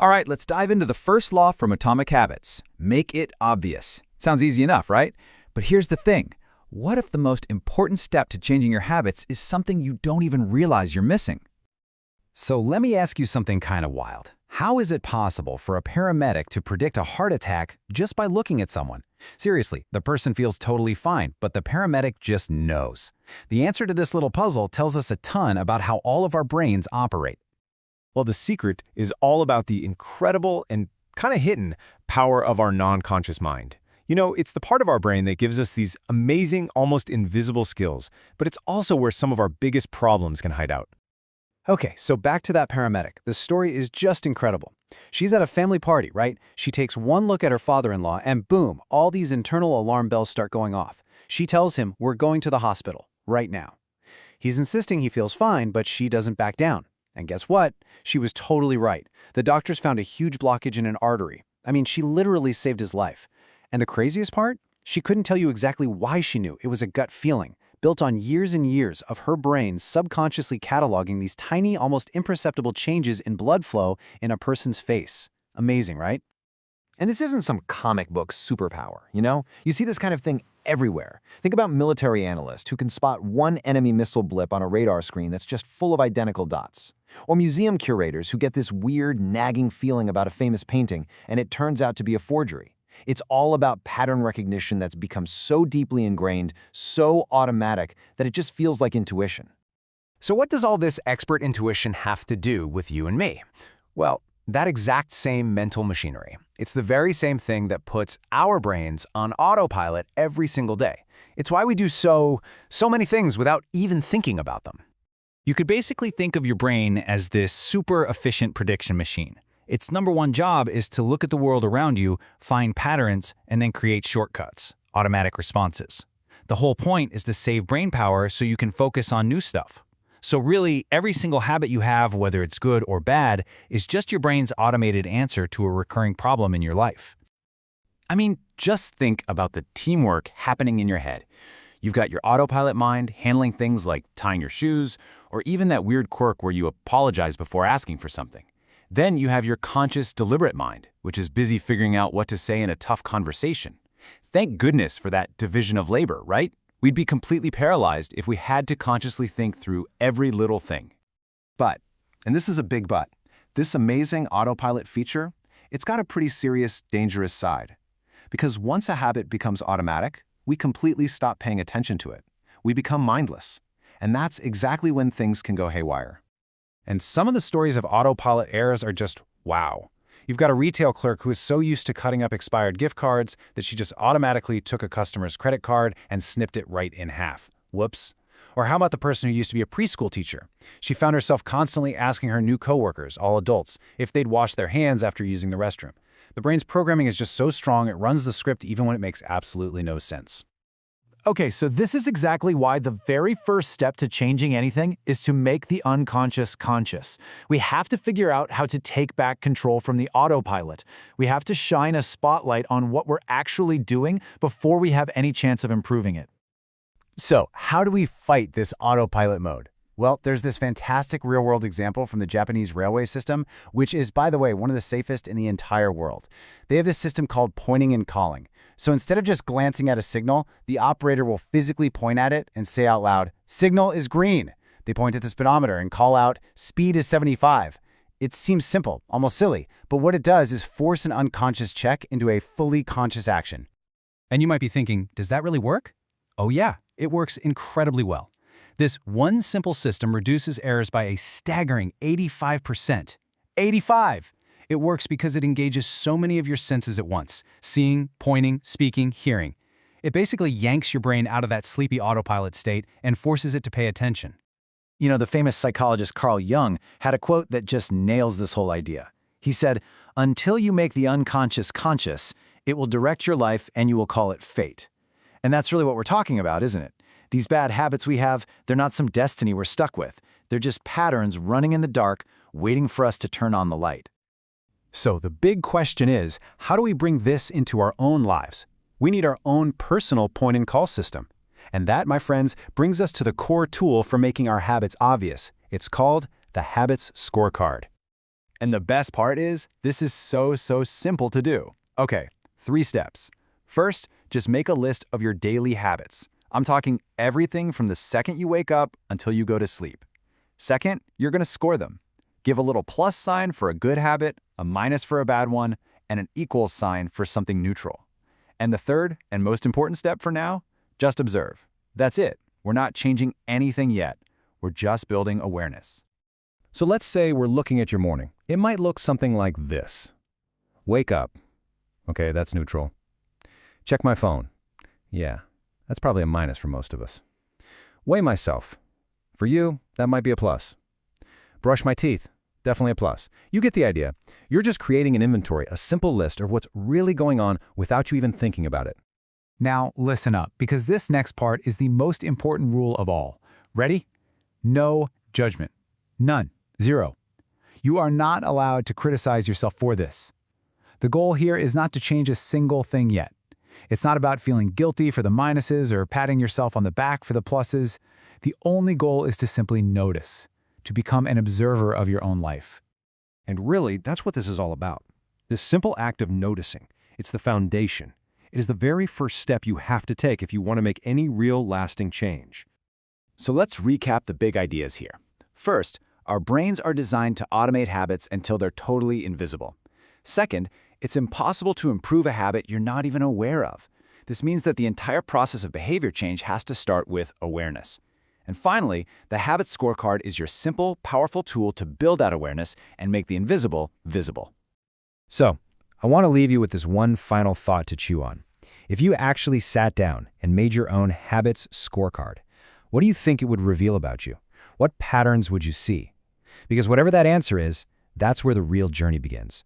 All right, let's dive into the first law from Atomic Habits. Make it obvious. Sounds easy enough, right? But here's the thing. What if the most important step to changing your habits is something you don't even realize you're missing? So let me ask you something kind of wild. How is it possible for a paramedic to predict a heart attack just by looking at someone? Seriously, the person feels totally fine, but the paramedic just knows. The answer to this little puzzle tells us a ton about how all of our brains operate. Well, the secret is all about the incredible and kind of hidden power of our non-conscious mind. You know, it's the part of our brain that gives us these amazing, almost invisible skills, but it's also where some of our biggest problems can hide out. Okay, so back to that paramedic. The story is just incredible. She's at a family party, right? She takes one look at her father-in-law and boom, all these internal alarm bells start going off. She tells him, "We're going to the hospital, right now." He's insisting he feels fine, but she doesn't back down. And guess what? She was totally right. The doctors found a huge blockage in an artery. I mean, she literally saved his life. And the craziest part? She couldn't tell you exactly why she knew. It was a gut feeling, built on years and years of her brain subconsciously cataloging these tiny, almost imperceptible changes in blood flow in a person's face. Amazing, right? And this isn't some comic book superpower, you know? You see this kind of thing everywhere. Think about military analysts who can spot one enemy missile blip on a radar screen that's just full of identical dots. Or museum curators who get this weird, nagging feeling about a famous painting and it turns out to be a forgery. It's all about pattern recognition that's become so deeply ingrained, so automatic, that it just feels like intuition. So what does all this expert intuition have to do with you and me? Well, that exact same mental machinery. It's the very same thing that puts our brains on autopilot every single day. It's why we do so many things without even thinking about them. You could basically think of your brain as this super efficient prediction machine. Its number one job is to look at the world around you, find patterns, and then create shortcuts, automatic responses. The whole point is to save brain power so you can focus on new stuff. So really, every single habit you have, whether it's good or bad, is just your brain's automated answer to a recurring problem in your life. I mean, just think about the teamwork happening in your head. You've got your autopilot mind handling things like tying your shoes, or even that weird quirk where you apologize before asking for something. Then you have your conscious, deliberate mind, which is busy figuring out what to say in a tough conversation. Thank goodness for that division of labor, right? We'd be completely paralyzed if we had to consciously think through every little thing. But, and this is a big but, this amazing autopilot feature, it's got a pretty serious, dangerous side. Because once a habit becomes automatic, we completely stop paying attention to it. We become mindless. And that's exactly when things can go haywire. And some of the stories of autopilot errors are just wow. You've got a retail clerk who is so used to cutting up expired gift cards that she just automatically took a customer's credit card and snipped it right in half. Whoops. Or how about the person who used to be a preschool teacher? She found herself constantly asking her new coworkers, all adults, if they'd wash their hands after using the restroom. The brain's programming is just so strong it runs the script even when it makes absolutely no sense. Okay, so this is exactly why the very first step to changing anything is to make the unconscious conscious. We have to figure out how to take back control from the autopilot. We have to shine a spotlight on what we're actually doing before we have any chance of improving it. So, how do we fight this autopilot mode? Well, there's this fantastic real-world example from the Japanese railway system, which is, by the way, one of the safest in the entire world. They have this system called pointing and calling. So instead of just glancing at a signal, the operator will physically point at it and say out loud, "Signal is green." They point at the speedometer and call out, "Speed is 75." It seems simple, almost silly, but what it does is force an unconscious check into a fully conscious action. And you might be thinking, does that really work? Oh yeah, it works incredibly well. This one simple system reduces errors by a staggering 85%. 85! It works because it engages so many of your senses at once: seeing, pointing, speaking, hearing. It basically yanks your brain out of that sleepy autopilot state and forces it to pay attention. You know, the famous psychologist Carl Jung had a quote that just nails this whole idea. He said, "Until you make the unconscious conscious, it will direct your life and you will call it fate." And that's really what we're talking about, isn't it? These bad habits we have, they're not some destiny we're stuck with. They're just patterns running in the dark, waiting for us to turn on the light. So the big question is, how do we bring this into our own lives? We need our own personal point and call system. And that, my friends, brings us to the core tool for making our habits obvious. It's called the Habits Scorecard. And the best part is, this is so simple to do. Okay, 3 steps. First, just make a list of your daily habits. I'm talking everything from the second you wake up until you go to sleep. Second, you're going to score them. Give a little plus sign for a good habit, a minus for a bad one, and an equals sign for something neutral. And the third and most important step for now, just observe. That's it. We're not changing anything yet. We're just building awareness. So let's say we're looking at your morning. It might look something like this. Wake up. Okay, that's neutral. Check my phone. Yeah, that's probably a minus for most of us. Weigh myself. For you, that might be a plus. Brush my teeth. Definitely a plus. You get the idea. You're just creating an inventory, a simple list of what's really going on without you even thinking about it. Now, listen up, because this next part is the most important rule of all. Ready? No judgment. None. Zero. You are not allowed to criticize yourself for this. The goal here is not to change a single thing yet. It's not about feeling guilty for the minuses or patting yourself on the back for the pluses. The only goal is to simply notice, to become an observer of your own life. And really, that's what this is all about. This simple act of noticing. It's the foundation. It is the very first step you have to take if you want to make any real lasting change. So let's recap the big ideas here. First, our brains are designed to automate habits until they're totally invisible. Second, it's impossible to improve a habit you're not even aware of. This means that the entire process of behavior change has to start with awareness. And finally, the Habits Scorecard is your simple, powerful tool to build that awareness and make the invisible visible. So, I want to leave you with this one final thought to chew on. If you actually sat down and made your own Habits Scorecard, what do you think it would reveal about you? What patterns would you see? Because whatever that answer is, that's where the real journey begins.